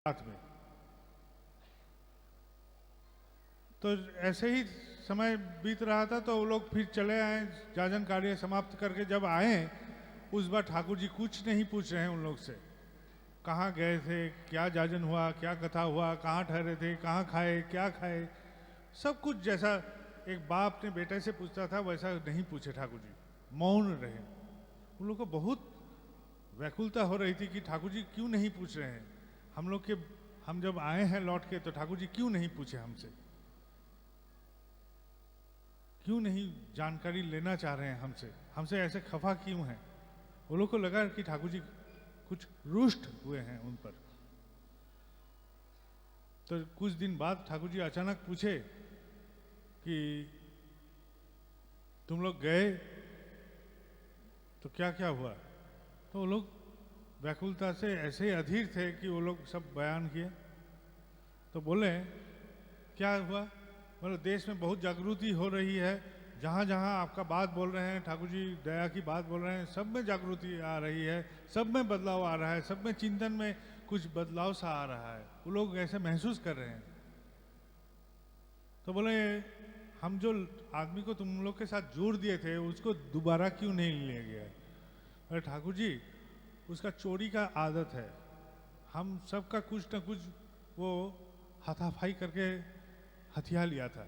साथ में। तो ऐसे ही समय बीत रहा था तो वो लोग फिर चले आए, जाजन कार्य समाप्त करके जब आए उस बार ठाकुर जी कुछ नहीं पूछ रहे हैं उन लोग से, कहाँ गए थे, क्या जाजन हुआ, क्या कथा हुआ, कहाँ ठहरे थे, कहाँ खाए, क्या खाए, सब कुछ जैसा एक बाप अपने बेटे से पूछता था वैसा नहीं पूछे ठाकुर जी, मौन रहे। उन लोग को बहुत व्याकुलता हो रही थी कि ठाकुर जी क्यों नहीं पूछ रहे हैं हम लोग के, हम जब आए हैं लौट के तो ठाकुर जी क्यों नहीं पूछे हमसे, क्यों नहीं जानकारी लेना चाह रहे हैं हमसे, हमसे ऐसे खफा क्यों हैं। वो लोग को लगा कि ठाकुर जी कुछ रुष्ट हुए हैं उन पर। तो कुछ दिन बाद ठाकुर जी अचानक पूछे कि तुम लोग गए तो क्या क्या हुआ। तो वो लोग व्याकुलता से ऐसे अधीर थे कि वो लोग सब बयान किए। तो बोले क्या हुआ, बोले देश में बहुत जागृति हो रही है, जहाँ जहाँ आपका बात बोल रहे हैं, ठाकुर जी दया की बात बोल रहे हैं, सब में जागृति आ रही है, सब में बदलाव आ रहा है, सब में चिंतन में कुछ बदलाव सा आ रहा है, वो लोग ऐसे महसूस कर रहे हैं। तो बोले हम जो आदमी को तुम लोग के साथ जोड़ दिए थे उसको दोबारा क्यों नहीं ले गया। अरे ठाकुर जी उसका चोरी का आदत है, हम सबका कुछ न कुछ वो हाथापाई करके हथिया लिया था,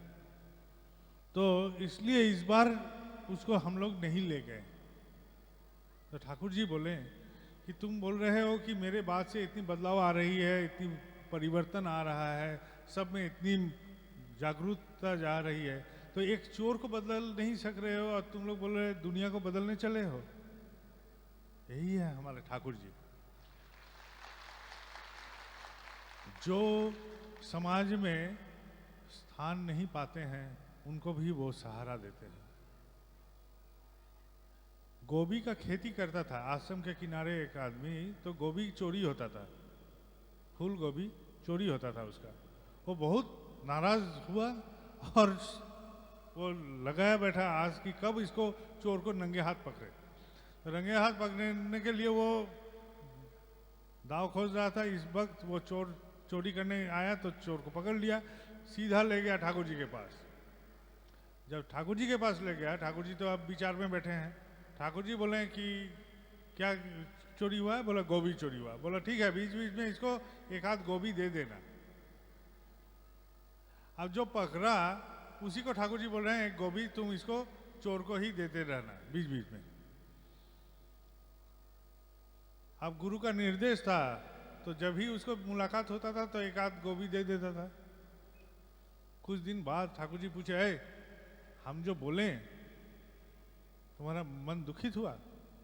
तो इसलिए इस बार उसको हम लोग नहीं ले गए। तो ठाकुर जी बोले कि तुम बोल रहे हो कि मेरे बात से इतनी बदलाव आ रही है, इतनी परिवर्तन आ रहा है, सब में इतनी जागरूकता जा रही है, तो एक चोर को बदल नहीं सक रहे हो और तुम लोग बोल रहे दुनिया को बदलने चले हो। यही है हमारे ठाकुर जी, जो समाज में स्थान नहीं पाते हैं उनको भी वो सहारा देते हैं। गोभी का खेती करता था आश्रम के किनारे एक आदमी, तो गोभी चोरी होता था, फूल गोभी चोरी होता था उसका। वो बहुत नाराज हुआ और वो लगाया बैठा आज कि कब इसको चोर को नंगे हाथ पकड़े। तो नंगे हाथ पकड़ने के लिए वो दाव खोज रहा था, इस वक्त वो चोर चोरी करने आया तो चोर को पकड़ लिया, सीधा ले गया ठाकुर जी के पास। जब ठाकुर जी के पास ले गया, ठाकुर जी तो अब विचार में बैठे हैं। ठाकुर जी बोले कि क्या चोरी हुआ है, बोला गोभी चोरी हुआ। बोला ठीक है, बीच बीच में इसको एक आध गोभी दे देना। अब जो पकड़ा उसी को ठाकुर जी बोल रहे हैं एक गोभी तुम इसको चोर को ही देते रहना बीच बीच में। अब गुरु का निर्देश था तो जब भी उसको मुलाकात होता था तो एक आध गोभी दे देता था। कुछ दिन बाद ठाकुर जी पूछे, हम जो बोले तुम्हारा मन दुखित हुआ।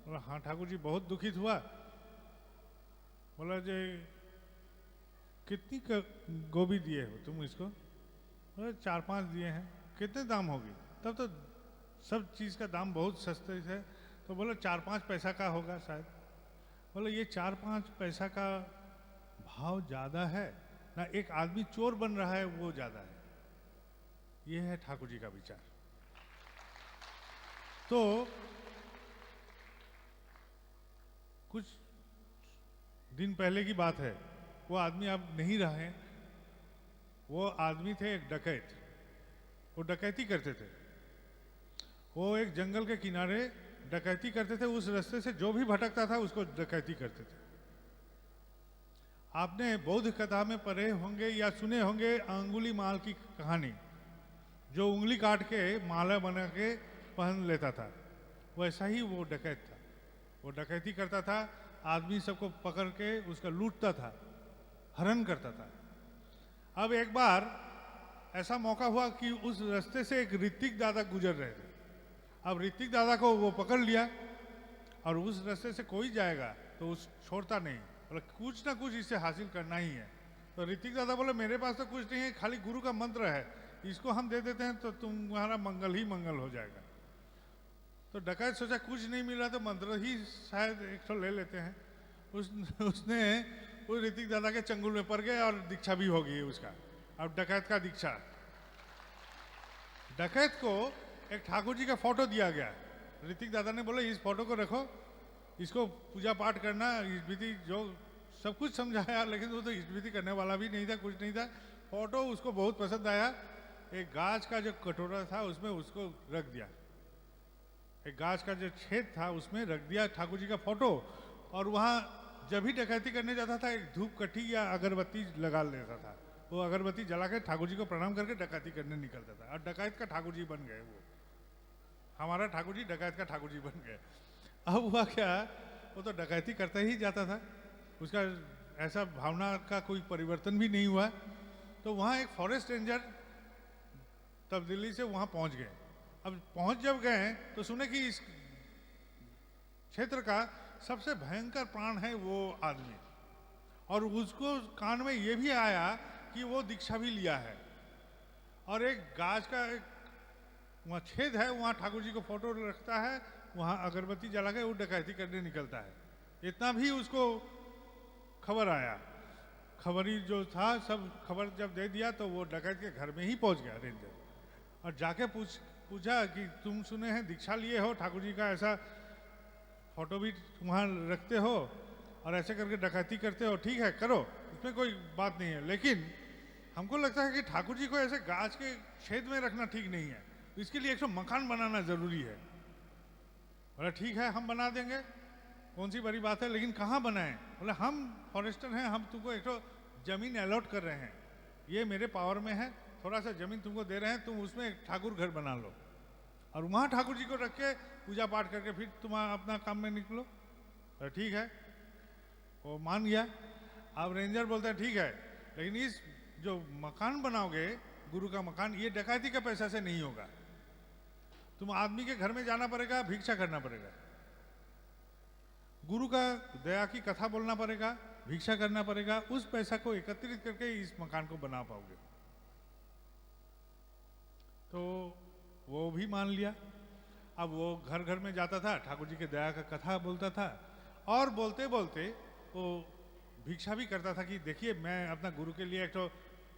बोला हाँ ठाकुर जी बहुत दुखित हुआ। बोला जे कितनी गोभी दिए हो तुम इसको। बोले 4-5 दिए हैं। कितने दाम होगी, तब तो सब चीज़ का दाम बहुत सस्ते है। तो बोले 4-5 पैसा का होगा शायद। बोले ये 4-5 पैसा का भाव ज़्यादा है ना, एक आदमी चोर बन रहा है वो ज़्यादा है। ये है ठाकुर जी का विचार। तो कुछ दिन पहले की बात है, वो आदमी अब नहीं रहे। वो आदमी थे एक डकैत, वो डकैती करते थे। वो एक जंगल के किनारे डकैती करते थे, उस रास्ते से जो भी भटकता था उसको डकैती करते थे। आपने बौद्ध कथा में पढ़े होंगे या सुने होंगे अंगुली माल की कहानी, जो उंगली काट के माला बना के पहन लेता था, वैसा ही वो डकैत था। वो डकैती करता था, आदमी सबको पकड़ के उसका लूटता था, हरण करता था। अब एक बार ऐसा मौका हुआ कि उस रास्ते से एक ऋतिक दादा गुजर रहे थे। अब ऋतिक दादा को वो पकड़ लिया और उस रास्ते से कोई जाएगा तो उस छोड़ता नहीं, बोले कुछ ना कुछ इससे हासिल करना ही है। तो ऋतिक दादा बोले मेरे पास तो कुछ नहीं है, खाली गुरु का मंत्र है, इसको हम दे देते हैं तो तुम्हारा मंगल ही मंगल हो जाएगा। तो डकैत सोचा कुछ नहीं मिल रहा तो मंत्र ही शायद एक तो ले लेते हैं। उसने उस ऋतिक दादा के चंगुल में पड़ गए और दीक्षा भी हो गई उसका। अब डकैत का दीक्षा। डकैत को एक ठाकुर जी का फोटो दिया गया। ऋतिक दादा ने बोला इस फोटो को रखो, इसको पूजा पाठ करना, इस विधि जो सब कुछ समझाया, लेकिन वो तो स्मृति करने वाला भी नहीं था, कुछ नहीं था। फोटो उसको बहुत पसंद आया, एक गाज का जो कटोरा था उसमें उसको रख दिया, एक गाज का जो छेद था उसमें रख दिया ठाकुर जी का फोटो, और वहाँ जब भी डकैती करने जाता था एक धूप कट्टी या अगरबत्ती लगा लेता था, वो अगरबत्ती जला के ठाकुर जी को प्रणाम करके डकैती करने निकलता था, और डकैत का ठाकुर जी बन गए वो, हमारा ठाकुर जी डकैत का ठाकुर जी बन गए। अब हुआ क्या, वो तो डकैती करता ही जाता था, उसका ऐसा भावना का कोई परिवर्तन भी नहीं हुआ। तो वहाँ एक फॉरेस्ट रेंजर तब्दीली से वहाँ पहुँच गए। अब पहुँच जब गए तो सुने कि इस क्षेत्र का सबसे भयंकर प्राण है वो आदमी, और उसको कान में ये भी आया कि वो दीक्षा भी लिया है, और एक गाज का एक वहाँ छेद है, वहाँ ठाकुर जी को फोटो रखता है, वहाँ अगरबत्ती जला के वो डकैती करने निकलता है। इतना भी उसको खबर आया, खबरी जो था सब खबर जब दे दिया तो वो डकैत के घर में ही पहुंच गया रेंजर, और जाके पूछा कि तुम सुने हैं दीक्षा लिए हो, ठाकुर जी का ऐसा फोटो भी वहाँ रखते हो और ऐसे करके डकैती करते हो, ठीक है करो, इसमें कोई बात नहीं है, लेकिन हमको लगता है कि ठाकुर जी को ऐसे गाज के छेद में रखना ठीक नहीं है, तो इसके लिए एक तो मकान बनाना जरूरी है। बोला ठीक है हम बना देंगे, कौन सी बड़ी बात है, लेकिन कहाँ बनाएं? बोले हम फॉरेस्टर हैं, हम तुमको एक तो जमीन अलॉट कर रहे हैं, ये मेरे पावर में है, थोड़ा सा जमीन तुमको दे रहे हैं, तुम उसमें एक ठाकुर घर बना लो, और वहाँ ठाकुर जी को रख के पूजा पाठ करके फिर तुम अपना काम में निकलो। तो ठीक है, वो मान गया। अब रेंजर बोलते हैं ठीक है, लेकिन इस जो मकान बनाओगे गुरु का मकान, ये डकैती का पैसा से नहीं होगा, तुम आदमी के घर में जाना पड़ेगा, भिक्षा करना पड़ेगा, गुरु का दया की कथा बोलना पड़ेगा, भिक्षा करना पड़ेगा, उस पैसा को एकत्रित करके इस मकान को बना पाओगे। तो वो भी मान लिया। अब वो घर घर में जाता था, ठाकुर जी के दया का कथा बोलता था, और बोलते बोलते वो भिक्षा भी करता था कि देखिए मैं अपना गुरु के लिए एक तो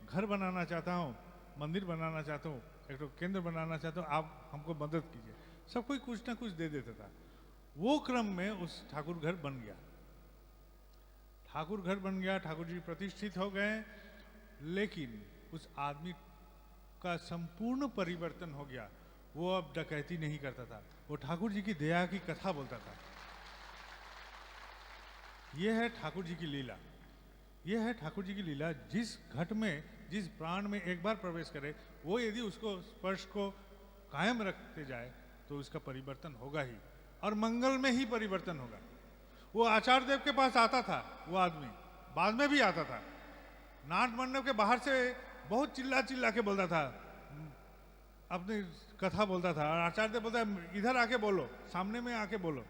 घर बनाना चाहता हूँ, मंदिर बनाना चाहता हूँ, एक तो केंद्र बनाना चाहता हूँ, आप हमको मदद कीजिए। सब कोई कुछ ना कुछ दे देता था। वो क्रम में उस ठाकुर घर बन गया, ठाकुर घर बन गया, ठाकुर जी प्रतिष्ठित हो गए, लेकिन उस आदमी का संपूर्ण परिवर्तन हो गया। वो अब डकैती नहीं करता था, वो ठाकुर जी की दया की कथा बोलता था। ये है ठाकुर जी की लीला, ये है ठाकुर जी की लीला। जिस घट में, जिस प्राण में एक बार प्रवेश करे, वो यदि उसको स्पर्श को कायम रखते जाए तो उसका परिवर्तन होगा ही, और मंगल में ही परिवर्तन होगा। वो आचार्य देव के पास आता था, वो आदमी बाद में भी आता था, नाट मंडप के बाहर से बहुत चिल्ला चिल्ला के बोलता था, अपनी कथा बोलता था, और आचार्य देव बोलता है इधर आके बोलो, सामने में आके बोलो।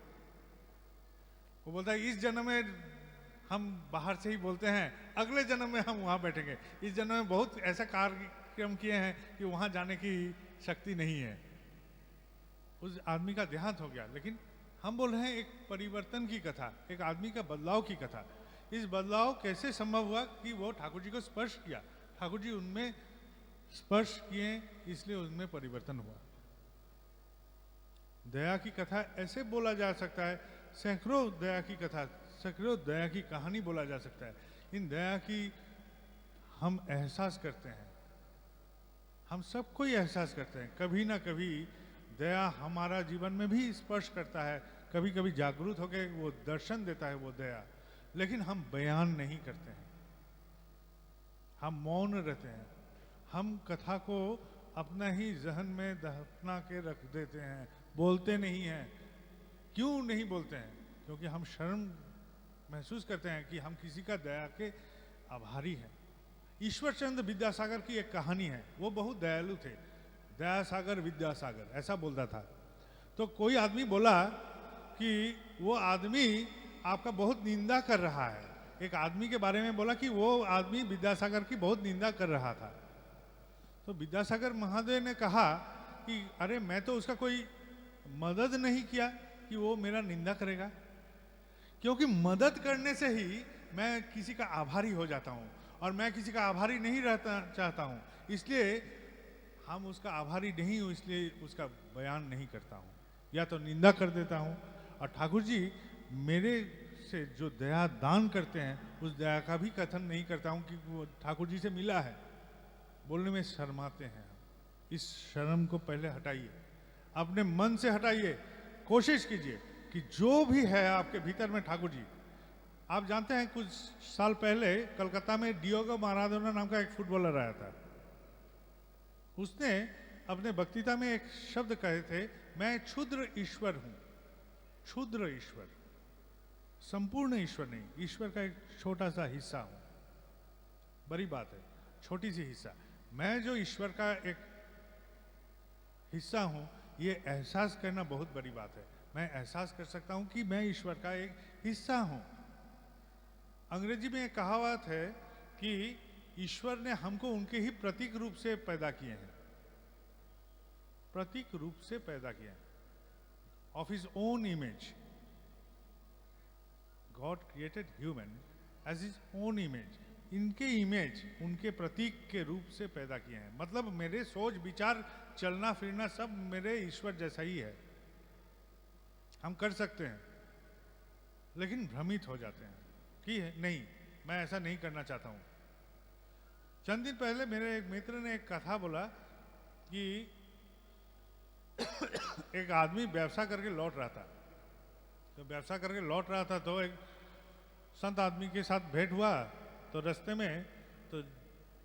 वो बोलता है इस जन्म में हम बाहर से ही बोलते हैं, अगले जन्म में हम वहां बैठेंगे, इस जन्म में बहुत ऐसा कार्यक्रम किए हैं कि वहां जाने की शक्ति नहीं है। उस आदमी का देहांत हो गया, लेकिन हम बोल रहे हैं एक परिवर्तन की कथा, एक आदमी का बदलाव की कथा। इस बदलाव कैसे संभव हुआ कि वो ठाकुर जी को स्पर्श किया, ठाकुर जी उनमें स्पर्श किए, इसलिए उनमें परिवर्तन हुआ। दया की कथा ऐसे बोला जा सकता है, सैकड़ों दया की कथा, सैकड़ों दया की कहानी बोला जा सकता है। इन दया की हम एहसास करते हैं, हम सब कोई एहसास करते हैं, कभी ना कभी दया हमारा जीवन में भी स्पर्श करता है, कभी कभी जागरूक होकर वो दर्शन देता है वो दया, लेकिन हम बयान नहीं करते हैं, हम मौन रहते हैं, हम कथा को अपना ही जहन में दफना के रख देते हैं, बोलते नहीं हैं। क्यों नहीं बोलते हैं? क्योंकि हम शर्म महसूस करते हैं कि हम किसी का दया के आभारी हैं। ईश्वर चंद्र विद्यासागर की एक कहानी है, वो बहुत दयालु थे, दया सागर विद्यासागर ऐसा बोलता था। तो कोई आदमी बोला कि वो आदमी आपका बहुत निंदा कर रहा है, एक आदमी के बारे में बोला कि वो आदमी विद्यासागर की बहुत निंदा कर रहा था। तो विद्यासागर महादेव ने कहा कि अरे मैं तो उसका कोई मदद नहीं किया कि वो मेरा निंदा करेगा, क्योंकि मदद करने से ही मैं किसी का आभारी हो जाता हूँ, और मैं किसी का आभारी नहीं रहना चाहता हूँ, इसलिए हम उसका आभारी नहीं हूँ, इसलिए उसका बयान नहीं करता हूँ, या तो निंदा कर देता हूँ। और ठाकुर जी मेरे से जो दया दान करते हैं उस दया का भी कथन नहीं करता हूँ कि वो ठाकुर जी से मिला है, बोलने में शर्माते हैं हम। इस शर्म को पहले हटाइए, अपने मन से हटाइए, कोशिश कीजिए कि जो भी है आपके भीतर में ठाकुर जी। आप जानते हैं कुछ साल पहले कलकत्ता में डियोगो माराडोना नाम का एक फुटबॉलर आया था। उसने अपने वक्तृता में एक शब्द कहे थे, मैं क्षुद्र ईश्वर हूं। क्षुद्र ईश्वर, संपूर्ण ईश्वर नहीं, ईश्वर का एक छोटा सा हिस्सा हूं। बड़ी बात है, छोटी सी हिस्सा। मैं जो ईश्वर का एक हिस्सा हूं, ये एहसास करना बहुत बड़ी बात है। मैं एहसास कर सकता हूं कि मैं ईश्वर का एक हिस्सा हूं। अंग्रेजी में एक कहावत है कि ईश्वर ने हमको उनके ही प्रतीक रूप से पैदा किए हैं, प्रतीक रूप से पैदा किए हैं, of his own image. God created human as his own image. इनके इमेज, उनके प्रतीक के रूप से पैदा किए हैं। मतलब मेरे सोच विचार चलना फिरना सब मेरे ईश्वर जैसा ही है। हम कर सकते हैं लेकिन भ्रमित हो जाते हैं कि नहीं, मैं ऐसा नहीं करना चाहता हूं। चंद दिन पहले मेरे एक मित्र ने एक कथा बोला कि एक आदमी व्यवसाय करके लौट रहा था। तो व्यवसाय करके लौट रहा था तो एक संत आदमी के साथ भेंट हुआ। तो रास्ते में तो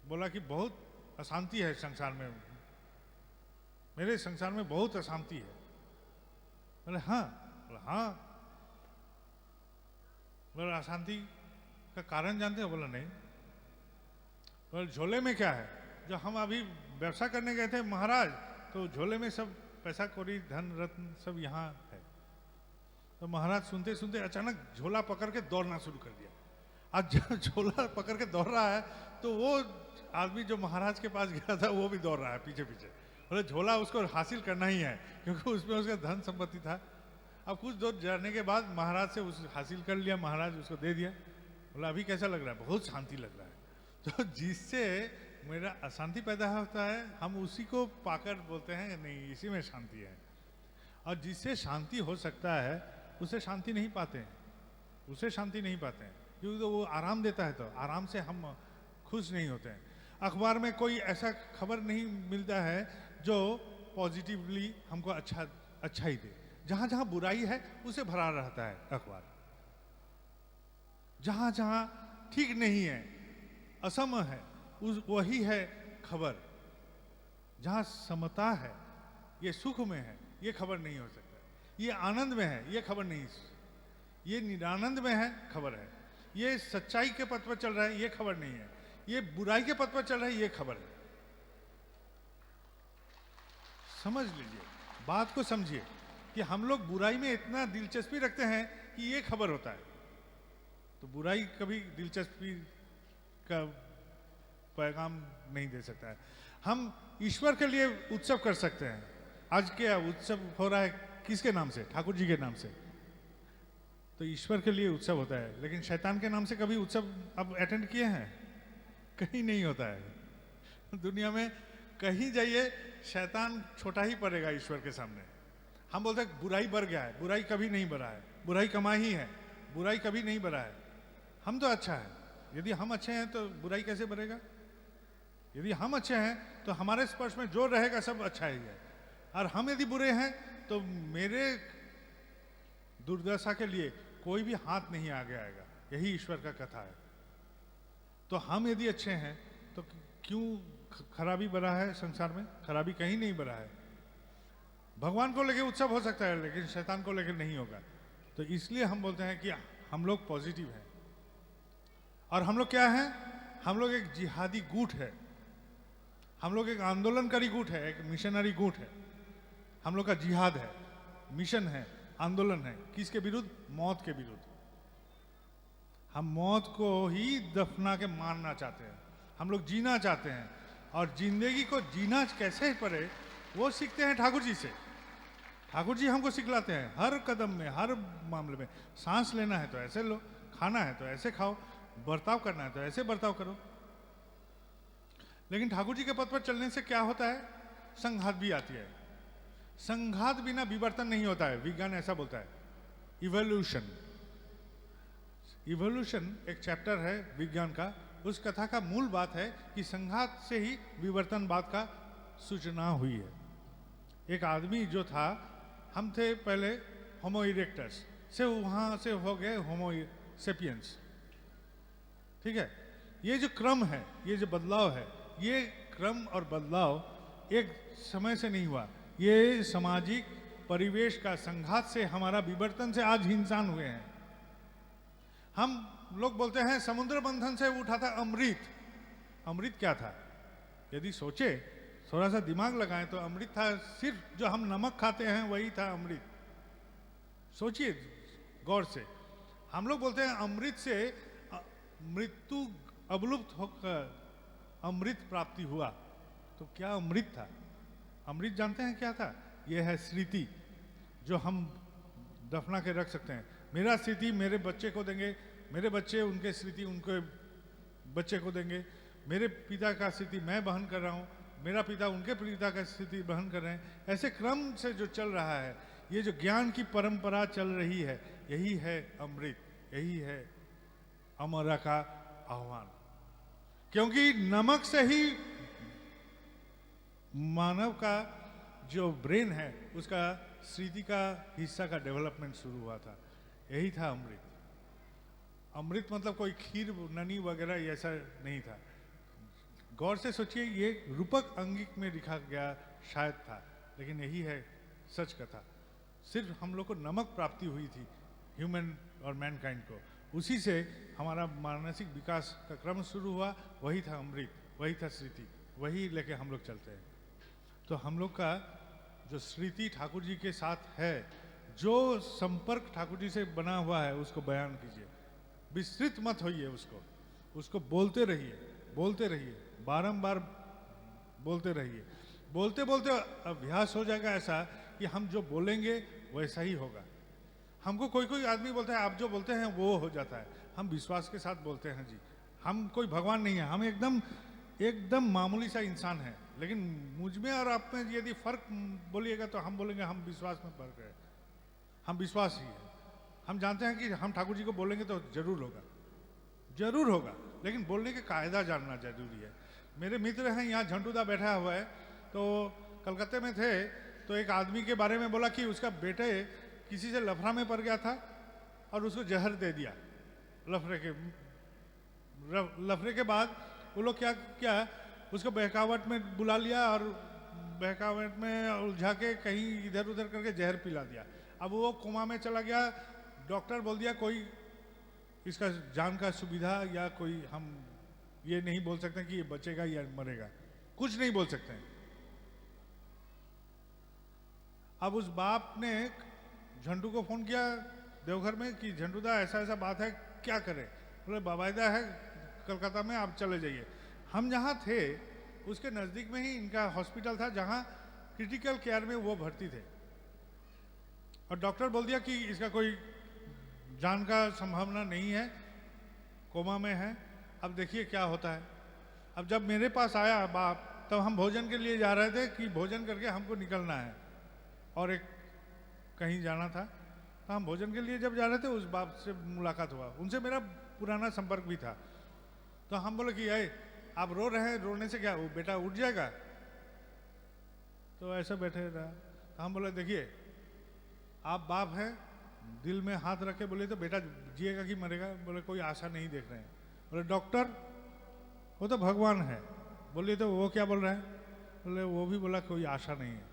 बोला कि बहुत अशांति है संसार में, मेरे संसार में बहुत अशांति है। बोले हाँ, बोला हाँ। बोला अशांति का कारण जानते हो? बोला नहीं। बोले झोले में क्या है? जो हम अभी व्यवसाय करने गए थे महाराज, तो झोले में सब पैसा कौड़ी धन रत्न सब यहाँ है। तो महाराज सुनते सुनते अचानक झोला पकड़ के दौड़ना शुरू कर दिया। आज जब झोला पकड़ के दौड़ रहा है तो वो आदमी जो महाराज के पास गया था वो भी दौड़ रहा है पीछे पीछे। बोले झोला उसको हासिल करना ही है क्योंकि उसमें उसका धन संपत्ति था। अब कुछ दूर जाने के बाद महाराज से उस हासिल कर लिया, महाराज उसको दे दिया। बोला अभी कैसा लग रहा है? बहुत शांति लग रहा है। तो जिससे मेरा अशांति पैदा होता है हम उसी को पाकर बोलते हैं नहीं, इसी में शांति है। और जिससे शांति हो सकता है उसे शांति नहीं पाते हैं, उसे शांति नहीं पाते हैं क्योंकि तो वो आराम देता है। तो आराम से हम खुश नहीं होते हैं। अखबार में कोई ऐसा खबर नहीं मिलता है जो पॉजिटिवली हमको अच्छा ही दे। जहां जहां बुराई है उसे भरा रहता है अखबार। जहां जहां ठीक नहीं है, असम है, वही है खबर। जहां समता है, ये सुख में है, ये खबर नहीं हो सकता। ये आनंद में है, ये खबर नहीं। ये निरानंद में है, खबर है। ये सच्चाई के पथ पर चल रहा है, ये खबर नहीं है। ये बुराई के पथ पर चल रहा है, ये खबर है। समझ लीजिए, बात को समझिए कि हम लोग बुराई में इतना दिलचस्पी रखते हैं कि ये खबर होता है। तो बुराई कभी दिलचस्पी का पैगाम नहीं दे सकता है। हम ईश्वर के लिए उत्सव कर सकते हैं। आज क्या उत्सव हो रहा है? किसके नाम से? ठाकुर जी के नाम से। तो ईश्वर के लिए उत्सव होता है, लेकिन शैतान के नाम से कभी उत्सव अब अटेंड किए हैं? कहीं नहीं होता है। दुनिया में कहीं जाइए शैतान छोटा ही पड़ेगा ईश्वर के सामने। हम बोलते हैं बुराई बढ़ गया है, बुराई कभी नहीं बढ़ा है। बुराई कमाई ही है, बुराई कभी नहीं बढ़ा है। हम तो अच्छा है। यदि हम अच्छे हैं तो बुराई कैसे बढ़ेगा? यदि हम अच्छे हैं तो हमारे स्पर्श में जो रहेगा सब अच्छा ही है। और हम यदि बुरे हैं तो मेरे दुर्दशा के लिए कोई भी हाथ नहीं आगे आएगा। यही ईश्वर का कथा है। तो हम यदि अच्छे हैं तो क्यों खराबी बढ़ा है संसार में? खराबी कहीं नहीं बढ़ा है। भगवान को लेकर उत्सव हो सकता है लेकिन शैतान को लेकर नहीं होगा। तो इसलिए हम बोलते हैं कि हम लोग पॉजिटिव हैं। और हम लोग क्या हैं? हम लोग एक जिहादी गुट है, हम लोग एक आंदोलनकारी गुट है, एक मिशनरी गुट है। हम लोग का जिहाद है, मिशन है, आंदोलन है। किसके विरुद्ध? मौत के विरुद्ध। हम मौत को ही दफना के मारना चाहते हैं। हम लोग जीना चाहते हैं और जिंदगी को जीना कैसे पड़े वो सीखते हैं ठाकुर जी से। ठाकुर जी हमको सिखलाते हैं हर कदम में, हर मामले में। सांस लेना है तो ऐसे लो, खाना है तो ऐसे खाओ, बर्ताव करना है तो ऐसे बर्ताव करो। लेकिन ठाकुर जी के पथ पर चलने से क्या होता है? संघात भी आती है। संघात बिना विवर्तन नहीं होता है, विज्ञान ऐसा बोलता है। इवोल्यूशन। इवोल्यूशन एक चैप्टर है विज्ञान का, उस कथा का मूल बात है कि संघात से ही विवर्तनवाद का सूचना हुई है। एक आदमी जो था, हम थे पहले होमो इरेक्टस से, वहाँ से हो गए होमो सेपियंस, ठीक है। ये जो क्रम है, ये जो बदलाव है, ये क्रम और बदलाव एक समय से नहीं हुआ, ये सामाजिक परिवेश का संघात से, हमारा विवर्तन से आज इंसान हुए हैं। हम लोग बोलते हैं समुद्र मंथन से उठा था अमृत। अमृत क्या था? यदि सोचे, थोड़ा सा दिमाग लगाएं तो अमृत था, सिर्फ जो हम नमक खाते हैं वही था अमृत। सोचिए गौर से। हम लोग बोलते हैं अमृत से मृत्यु अवलुप्त होकर अमृत प्राप्ति हुआ, तो क्या अमृत था? अमृत जानते हैं क्या था? यह है स्मृति, जो हम दफना के रख सकते हैं। मेरा स्मृति मेरे बच्चे को देंगे, मेरे बच्चे उनके स्मृति उनके बच्चे को देंगे, मेरे पिता का स्मृति मैं वहन कर रहा हूँ, मेरा पिता उनके पिता का स्मृति वहन कर रहे हैं। ऐसे क्रम से जो चल रहा है, ये जो ज्ञान की परंपरा चल रही है, यही है अमृत, यही है अमरा का आह्वान। क्योंकि नमक से ही मानव का जो ब्रेन है, उसका स्मृति का हिस्सा का डेवलपमेंट शुरू हुआ था। यही था अमृत। अमृत मतलब कोई खीर ननी वगैरह ऐसा नहीं था। गौर से सोचिए, ये रूपक अंगिक में लिखा गया शायद था, लेकिन यही है सच कथा। सिर्फ हम लोग को नमक प्राप्ति हुई थी, ह्यूमन और मैनकाइंड को, उसी से हमारा मानसिक विकास का क्रम शुरू हुआ। वही था अमृत, वही था स्मृति, वही लेके हम लोग चलते हैं। तो हम लोग का जो स्मृति ठाकुर जी के साथ है, जो संपर्क ठाकुर जी से बना हुआ है, उसको बयान कीजिए। विस्तृत मत होइए, उसको बोलते रहिए, बोलते रहिए, बारंबार बोलते रहिए। बोलते बोलते अभ्यास हो जाएगा ऐसा कि हम जो बोलेंगे वैसा ही होगा। हमको कोई कोई आदमी बोलता है आप जो बोलते हैं वो हो जाता है। हम विश्वास के साथ बोलते हैं जी, हम कोई भगवान नहीं है, हम एकदम मामूली सा इंसान है। लेकिन मुझ में और आप में यदि फर्क बोलिएगा तो हम बोलेंगे हम विश्वास में फर्क है, हम विश्वास ही है। हम जानते हैं कि हम ठाकुर जी को बोलेंगे तो जरूर होगा, जरूर होगा, लेकिन बोलने के कायदा जानना जरूरी है। मेरे मित्र हैं यहाँ, झंटूदा बैठा हुआ है, तो कलकत्ते में थे, तो एक आदमी के बारे में बोला कि उसका बेटे किसी से लफड़ा में पड़ गया था और उसको जहर दे दिया। लफड़े के बाद वो लोग क्या उसको बहकावट में बुला लिया और बहकावट में उलझा के कहीं इधर उधर करके जहर पिला दिया। अब वो कोमा में चला गया। डॉक्टर बोल दिया कोई इसका जान का सुविधा या कोई, हम ये नहीं बोल सकते कि ये बचेगा या मरेगा, कुछ नहीं बोल सकते हैं। अब उस बाप ने झंटू को फोन किया देवघर में कि झंटूदा ऐसा ऐसा बात है, क्या करें? बोले बाबायदा है कलकत्ता में, आप चले जाइए। हम जहाँ थे उसके नज़दीक में ही इनका हॉस्पिटल था, जहाँ क्रिटिकल केयर में वो भर्ती थे, और डॉक्टर बोल दिया कि इसका कोई जान का संभावना नहीं है, कोमा में है। अब देखिए क्या होता है। अब जब मेरे पास आया बाप, तब हम भोजन के लिए जा रहे थे कि भोजन करके हमको निकलना है और एक कहीं जाना था। तो हम भोजन के लिए जब जा रहे थे, उस बाप से मुलाकात हुआ, उनसे मेरा पुराना संपर्क भी था। तो हम बोले कि आप रो रहे हैं, रोने से क्या, वो बेटा उठ जाएगा? तो ऐसा बैठे रहा। तो हम बोले देखिए आप बाप हैं, दिल में हाथ रख के बोले तो बेटा जिएगा कि मरेगा? बोले कोई आशा नहीं देख रहे हैं। बोले डॉक्टर वो तो भगवान है। बोलिए तो वो क्या बोल रहे हैं? बोले वो भी बोला कोई आशा नहीं है।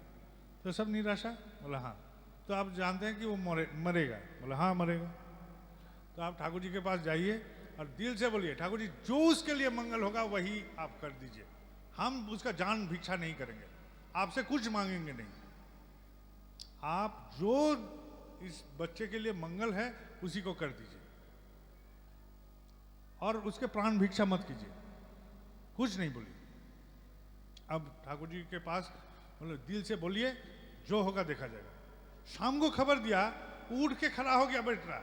तो सब निराशा? बोला हाँ। तो आप जानते हैं कि वो मरेगा? बोला हाँ मरेगा। तो आप ठाकुर जी के पास जाइए और दिल से बोलिए ठाकुर जी जो उसके लिए मंगल होगा वही आप कर दीजिए, हम उसका जान भिक्षा नहीं करेंगे, आपसे कुछ मांगेंगे नहीं। आप जो इस बच्चे के लिए मंगल है उसी को कर दीजिए और उसके प्राण भिक्षा मत कीजिए, कुछ नहीं बोलिए। अब ठाकुर जी के पास बोले दिल से बोलिए, जो होगा देखा जाएगा। शाम को खबर दिया, उठ के खड़ा हो गया बेटा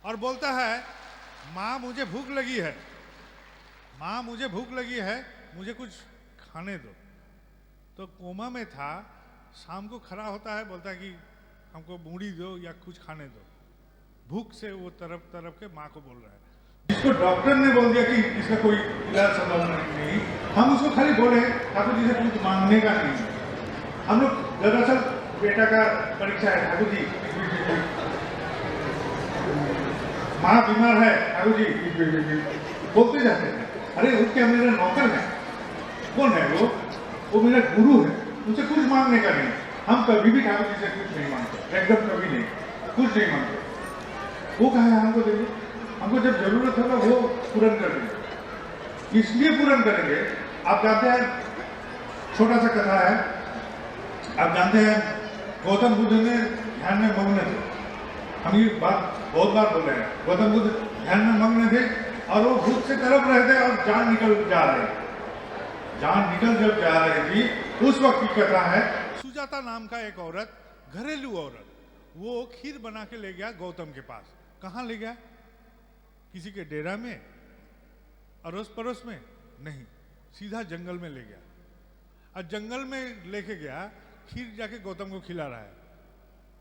और बोलता है माँ मुझे भूख लगी है, माँ मुझे भूख लगी है, मुझे कुछ खाने दो। तो कोमा में था, शाम को खड़ा होता है, बोलता है कि हमको मूढ़ी दो या कुछ खाने दो। भूख से वो तरफ तरफ के माँ को बोल रहा है। इसको डॉक्टर ने बोल दिया कि इसका कोई इलाज संभव नहीं, हम उसको खाली बोले ठाकुर जी से कुछ मांगने का नहीं। हम लोग दरअसल बेटा का परीक्षा है, ठाकुर जी माँ बीमार है, ठाकुर जी बोलते जाते हैं। अरे वो क्या मेरा नौकर है? कौन है वो मेरा गुरु है, उनसे कुछ मांगने का नहीं। हम कभी भी ठाकुर जी से कुछ नहीं मांगते, एकदम कभी नहीं, कुछ नहीं मांगते। वो कहा है हमको देंगे, हमको जब जरूरत होगा वो पूर्ण कर देंगे। इसलिए पूर्ण करेंगे, आप जानते हैं, छोटा सा कथा है, आप जानते हैं गौतम बुद्ध ने ध्यान में मग्न थे। हम ये बात बहुत बार बोल रहे हैं, गौतम बुद्ध ध्यान में मग्न थे और वो भूख से तड़प रहे थे और जान निकल जा रहे, जान निकल जब जा रही थी, उस वक्त की कथा है। सुजाता नाम का एक औरत, घरेलू औरत, वो खीर बना के ले गया गौतम के पास। कहाँ ले गया? किसी के डेरा में, अड़ोस पड़ोस में नहीं, सीधा जंगल में ले गया। और जंगल में लेके गया, खीर जाके गौतम को खिला रहा है।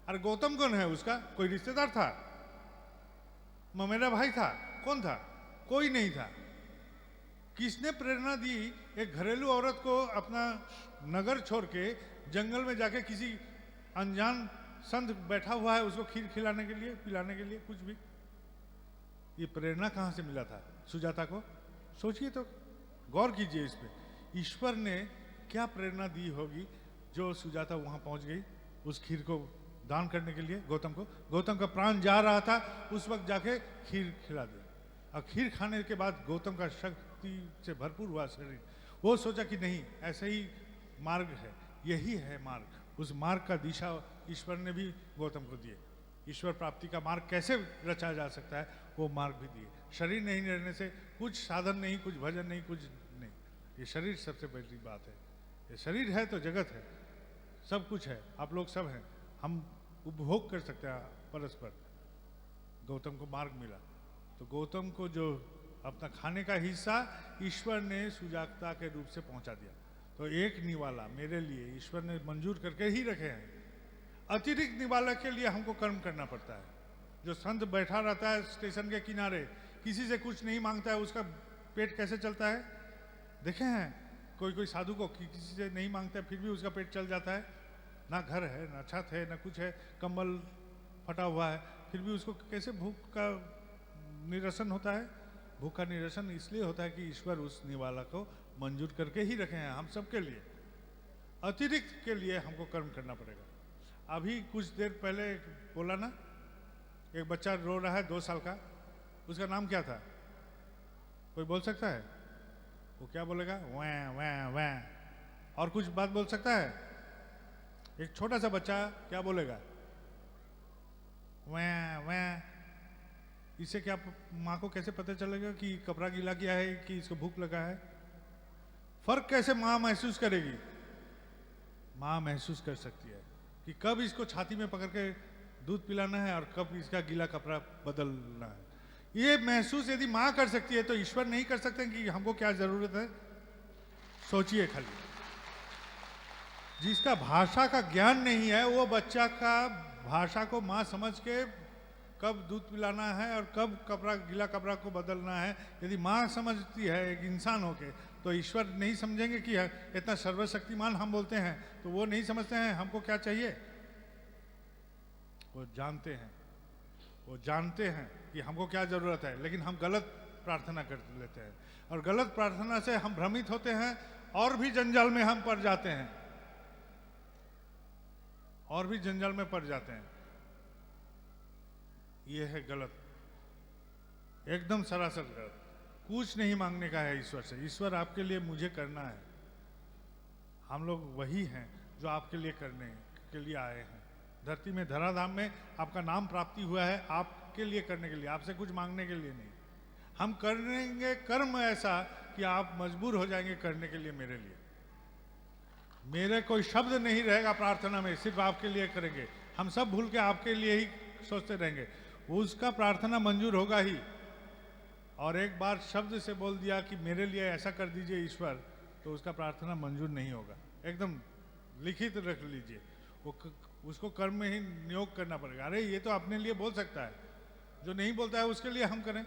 और गौतम कौन है? उसका कोई रिश्तेदार था, ममेरा भाई था, कौन था? कोई नहीं था। किसने प्रेरणा दी एक घरेलू औरत को अपना नगर छोड़ के जंगल में जाके किसी अनजान संत बैठा हुआ है उसको खीर खिलाने के लिए, पिलाने के लिए, कुछ भी? ये प्रेरणा कहाँ से मिला था सुजाता को? सोचिए तो, गौर कीजिए इस पे। ईश्वर ने क्या प्रेरणा दी होगी जो सुजाता वहां पहुंच गई उस खीर को दान करने के लिए गौतम को। गौतम का प्राण जा रहा था, उस वक्त जाके खीर खिला दिया। और खीर खाने के बाद गौतम का शक्ति से भरपूर हुआ शरीर। वो सोचा कि नहीं, ऐसे ही मार्ग है, यही है मार्ग। उस मार्ग का दिशा ईश्वर ने भी गौतम को दिए। ईश्वर प्राप्ति का मार्ग कैसे रचा जा सकता है, वो मार्ग भी दिए। शरीर नहीं रहने से कुछ साधन नहीं, कुछ भजन नहीं, कुछ नहीं। ये शरीर सबसे बड़ी बात है। ये शरीर है तो जगत है, सब कुछ है, आप लोग सब हैं, हम उपभोग कर सकते हैं परस्पर। गौतम को मार्ग मिला, तो गौतम को जो अपना खाने का हिस्सा ईश्वर ने सुजाता के रूप से पहुंचा दिया। तो एक निवाला मेरे लिए ईश्वर ने मंजूर करके ही रखे हैं। अतिरिक्त निवाला के लिए हमको कर्म करना पड़ता है। जो संत बैठा रहता है स्टेशन के किनारे, किसी से कुछ नहीं मांगता है, उसका पेट कैसे चलता है? देखे हैं कोई कोई साधु को किसी से नहीं मांगता है फिर भी उसका पेट चल जाता है। ना घर है, ना छत है, ना कुछ है, कंबल फटा हुआ है, फिर भी उसको कैसे भूख का निरसन होता है? भूख का निरसन इसलिए होता है कि ईश्वर उस निवाला को मंजूर करके ही रखे हैं हम सबके लिए। अतिरिक्त के लिए हमको कर्म करना पड़ेगा। अभी कुछ देर पहले बोला ना, एक बच्चा रो रहा है 2 साल का, उसका नाम क्या था? कोई बोल सकता है? वो क्या बोलेगा? वैं वैं वैं। और कुछ बात बोल सकता है? एक छोटा सा बच्चा क्या बोलेगा? वैं वैं। इससे क्या माँ को कैसे पता चलेगा कि कपड़ा गीला किया है कि इसको भूख लगा है? फर्क कैसे माँ महसूस करेगी? माँ महसूस कर सकती है कि कब इसको छाती में पकड़ के दूध पिलाना है और कब इसका गीला कपड़ा बदलना है। ये महसूस यदि माँ कर सकती है तो ईश्वर नहीं कर सकते कि हमको क्या जरूरत है? सोचिए खाली। जिसका भाषा का ज्ञान नहीं है वो बच्चा का भाषा को माँ समझ के कब दूध पिलाना है और कब कपड़ा गीला कपड़ा को बदलना है यदि माँ समझती है एक इंसान होके, तो ईश्वर नहीं समझेंगे कि इतना सर्वशक्तिमान हम बोलते हैं तो वो नहीं समझते हैं हमको क्या चाहिए? वो जानते हैं, वो जानते हैं कि हमको क्या जरूरत है, लेकिन हम गलत प्रार्थना कर लेते हैं और गलत प्रार्थना से हम भ्रमित होते हैं और भी जंजाल में हम पड़ जाते हैं, और भी जंजाल में पड़ जाते हैं। ये है गलत, एकदम सरासर गलत। कुछ नहीं मांगने का है ईश्वर से। ईश्वर आपके लिए मुझे करना है, हम लोग वही हैं जो आपके लिए करने के लिए आए हैं। धरती में धराधाम में आपका नाम प्राप्ति हुआ है आपके लिए करने के लिए, आपसे कुछ मांगने के लिए नहीं। हम करेंगे कर्म ऐसा कि आप मजबूर हो जाएंगे करने के लिए मेरे लिए। मेरे कोई शब्द नहीं रहेगा प्रार्थना में, सिर्फ आपके लिए करेंगे। हम सब भूल के आपके लिए ही सोचते रहेंगे, उसका प्रार्थना मंजूर होगा ही। और एक बार शब्द से बोल दिया कि मेरे लिए ऐसा कर दीजिए ईश्वर, तो उसका प्रार्थना मंजूर नहीं होगा। एकदम लिखित रख लीजिए, वो उसको कर्म में ही नियोग करना पड़ेगा। अरे ये तो अपने लिए बोल सकता है, जो नहीं बोलता है उसके लिए हम करें।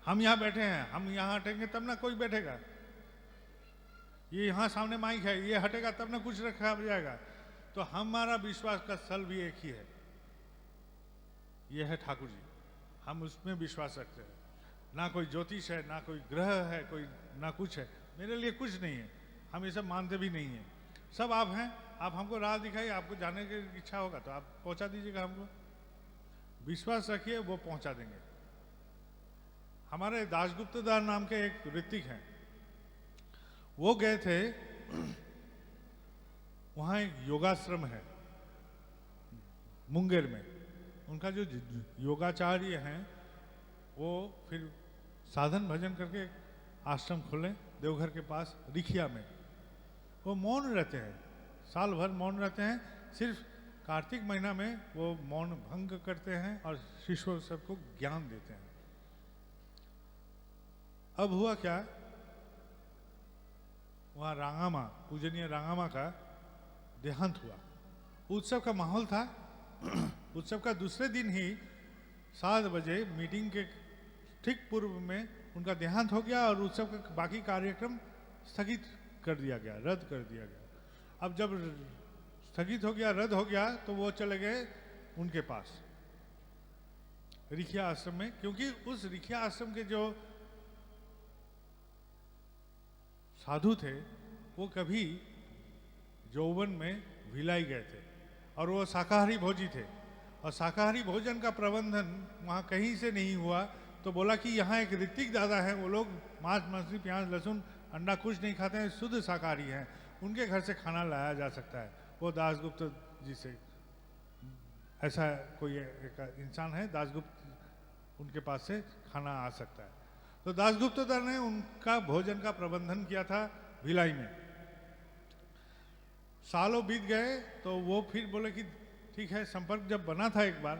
हम यहाँ बैठे हैं, हम यहाँ हटेंगे तब ना कोई बैठेगा। ये यहाँ सामने माइक है, ये हटेगा तब ना कुछ रखा जाएगा। तो हमारा विश्वास का स्थल भी एक ही है, ये है ठाकुर जी। हम उसमें विश्वास रखते हैं। ना कोई ज्योतिष है, ना कोई ग्रह है, कोई ना कुछ है। मेरे लिए कुछ नहीं है, हम ये सब मानते भी नहीं है। सब आप हैं, आप हमको राह दिखाइए। आपको जाने की इच्छा होगा तो आप पहुंचा दीजिएगा हमको। विश्वास रखिए, वो पहुंचा देंगे। हमारे दासगुप्त दास नाम के एक ऋतिक हैं, वो गए थे, वहाँ एक योगाश्रम है मुंगेर में। उनका जो योगाचार्य हैं वो फिर साधन भजन करके आश्रम खोले देवघर के पास रिखिया में। वो मौन रहते हैं, साल भर मौन रहते हैं। सिर्फ कार्तिक महीना में वो मौन भंग करते हैं और शिष्यों सबको ज्ञान देते हैं। अब हुआ क्या, वहाँ रांगामा, पूजनीय रांगामा का देहांत हुआ। उत्सव का माहौल था। उत्सव का दूसरे दिन ही 7 बजे मीटिंग के ठीक पूर्व में उनका देहांत हो गया और उत्सव का बाकी कार्यक्रम स्थगित कर दिया गया, रद्द कर दिया गया। अब जब स्थगित हो गया, रद्द हो गया, तो वो चले गए उनके पास रिखिया आश्रम में, क्योंकि उस रिखिया आश्रम के जो साधु थे वो कभी यौवन में भिलाई गए थे और वो शाकाहारी भोजी थे। और शाकाहारी भोजन का प्रबंधन वहाँ कहीं से नहीं हुआ। तो बोला कि यहाँ एक ऋतिक दादा हैं, वो लोग मांस मछली प्याज लहसुन अंडा कुछ नहीं खाते हैं, शुद्ध शाकाहारी हैं, उनके घर से खाना लाया जा सकता है। वो दासगुप्त जी से, ऐसा कोई एक इंसान है दासगुप्त, उनके पास से खाना आ सकता है। तो दासगुप्त दास ने उनका भोजन का प्रबंधन किया था भिलाई में। सालों बीत गए तो वो फिर बोले कि ठीक है, संपर्क जब बना था एक बार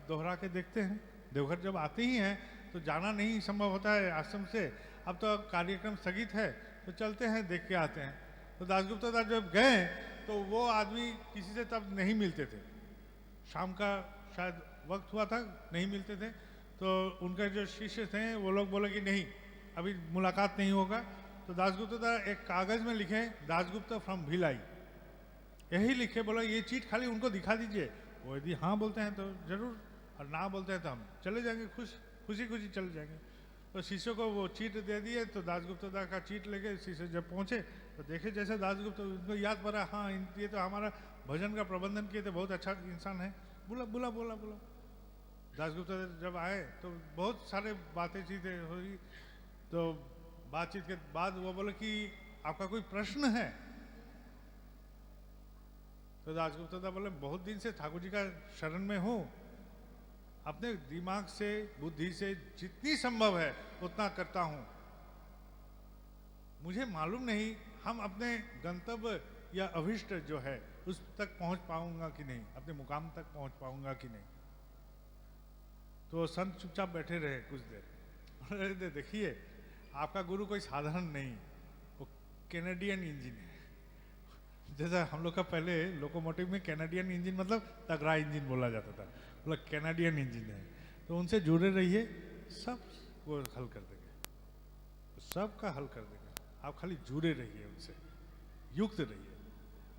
दोहरा के देखते हैं। देवघर जब आते ही हैं तो जाना नहीं संभव होता है आश्रम से। अब तो कार्यक्रम स्थगित है तो चलते हैं, देख के आते हैं। तो दासगुप्त दास जब गए तो वो आदमी किसी से तब नहीं मिलते थे, शाम का शायद वक्त हुआ था, नहीं मिलते थे। तो उनके जो शिष्य थे वो लोग बोले कि नहीं, अभी मुलाकात नहीं होगा। तो दासगुप्त दास एक कागज में लिखे, दासगुप्त फ्रॉम भिलाई, यही लिखे, बोला ये चीट खाली उनको दिखा दीजिए। वो यदि हाँ बोलते हैं तो जरूर, और ना बोलते हैं तो हम चले जाएंगे, खुशी खुशी चले जाएंगे। तो शिष्यों को वो चीट दे दिए। तो दासगुप्त दास का चीट लेके शिष्य जब पहुंचे तो देखे जैसे दासगुप्त, उनको याद पड़ा, हाँ ये तो हमारा भजन का प्रबंधन किए थे, बहुत अच्छा इंसान है। बोला दासगुप्त जब आए तो बहुत सारे बातें चीजें हुई। तो बातचीत के बाद वो बोले कि आपका कोई प्रश्न है? तो दासगुप्त दास बोले बहुत दिन से ठाकुर जी का शरण में हूँ, अपने दिमाग से बुद्धि से जितनी संभव है उतना करता हूँ। मुझे मालूम नहीं हम अपने गंतव्य या अभिष्ट जो है उस तक पहुंच पाऊंगा कि नहीं, अपने मुकाम तक पहुंच पाऊंगा कि नहीं। तो संत चुपचाप बैठे रहे कुछ देर। देखिए आपका गुरु कोई साधारण नहीं, वो कैनेडियन इंजन है। जैसा हम लोग का पहले लोकोमोटिव में कैनेडियन इंजन मतलब तगड़ा इंजन बोला जाता था, मतलब कैनेडियन इंजन है। तो उनसे जुड़े रहिए, सब वो हल कर देंगे, सबका हल कर देंगे। आप खाली जुड़े रहिए उनसे, युक्त रहिए।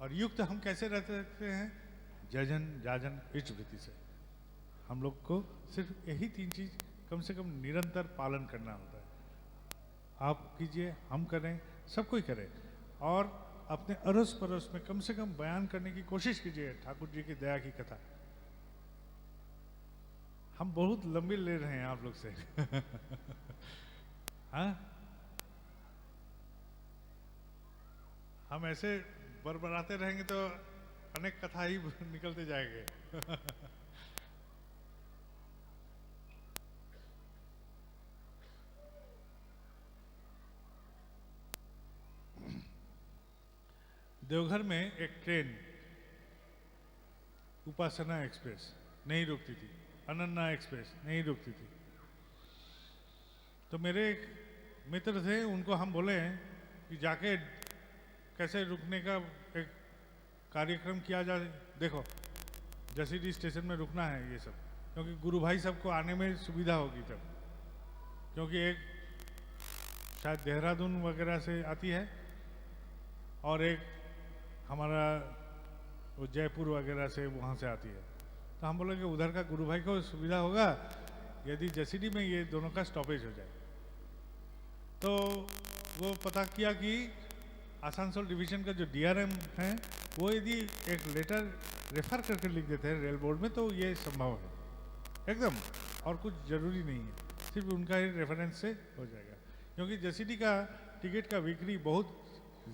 और युक्त हम कैसे रह सकते हैं? जजन जाजन इष्ट वृत्ति से। हम लोग को सिर्फ यही 3 चीज कम से कम निरंतर पालन करना होता है। आप कीजिए, हम करें, सब कोई करे। और अपने अड़ोस पड़ोस में कम से कम बयान करने की कोशिश कीजिए ठाकुर जी की दया की कथा। हम बहुत लंबी ले रहे हैं आप लोग से। हाँ, हम ऐसे बरबराते रहेंगे तो अनेक कथा ही निकलते जाएंगे। देवघर में एक ट्रेन उपासना एक्सप्रेस नहीं रुकती थी, अनन्या एक्सप्रेस नहीं रुकती थी। तो मेरे एक मित्र थे, उनको हम बोले कि जाके कैसे रुकने का एक कार्यक्रम किया जाए। देखो जसीडीह स्टेशन में रुकना है, ये सब क्योंकि गुरु भाई सबको आने में सुविधा होगी तब, क्योंकि एक शायद देहरादून वगैरह से आती है और एक हमारा वो जयपुर वगैरह से वहाँ से आती है। तो हम बोले कि उधर का गुरु भाई को सुविधा होगा यदि जसीडी में ये दोनों का स्टॉपेज हो जाए। तो वो पता किया कि आसनसोल डिवीजन का जो डीआरएम है वो यदि एक लेटर रेफर करके लिख देते हैं रेल बोर्ड में तो ये संभव है एकदम, और कुछ जरूरी नहीं है, सिर्फ उनका ही रेफरेंस से हो जाएगा। क्योंकि जसीडी का टिकट का बिक्री बहुत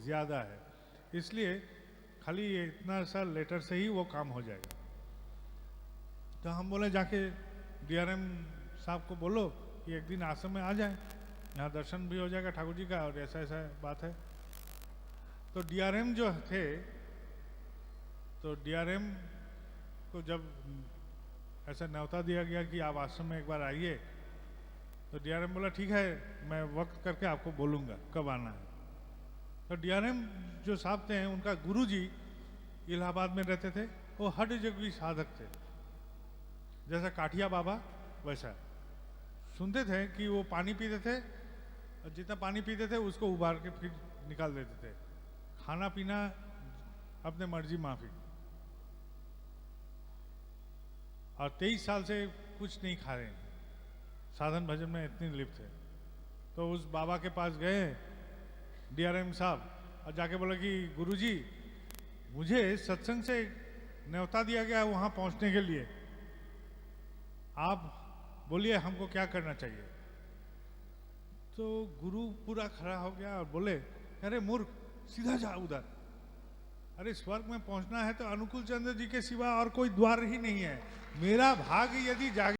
ज़्यादा है, इसलिए खाली ये इतना सा लेटर से ही वो काम हो जाएगा। तो हम बोले जाके डीआरएम साहब को बोलो कि एक दिन आश्रम में आ जाए, यहाँ दर्शन भी हो जाएगा ठाकुर जी का, और ऐसा ऐसा बात है। तो डीआरएम जो थे, तो डीआरएम को जब ऐसा न्योता दिया गया कि आप आश्रम में एक बार आइए, तो डीआरएम बोला ठीक है, मैं वक्त करके आपको बोलूँगा कब आना है। तो डीआरएम जो साहब थे उनका गुरुजी इलाहाबाद में रहते थे, वो हठ योगी साधक थे, जैसा काठिया बाबा वैसा। सुनते थे कि वो पानी पीते थे और जितना पानी पीते थे उसको उबाल के फिर निकाल देते थे, खाना पीना अपने मर्जी माफी, और 23 साल से कुछ नहीं खा रहे हैं, साधन भजन में इतने लिप्त है। तो उस बाबा के पास गए डीआरएम साहब और जाके बोले कि गुरुजी मुझे सत्संग से न्योता दिया गया है वहाँ पहुँचने के लिए, आप बोलिए हमको क्या करना चाहिए। तो गुरु पूरा खड़ा हो गया और बोले अरे मूर्ख, सीधा जा उधर, अरे स्वर्ग में पहुंचना है तो अनुकूल चंद्र जी के सिवा और कोई द्वार ही नहीं है, मेरा भाग्य यदि जागे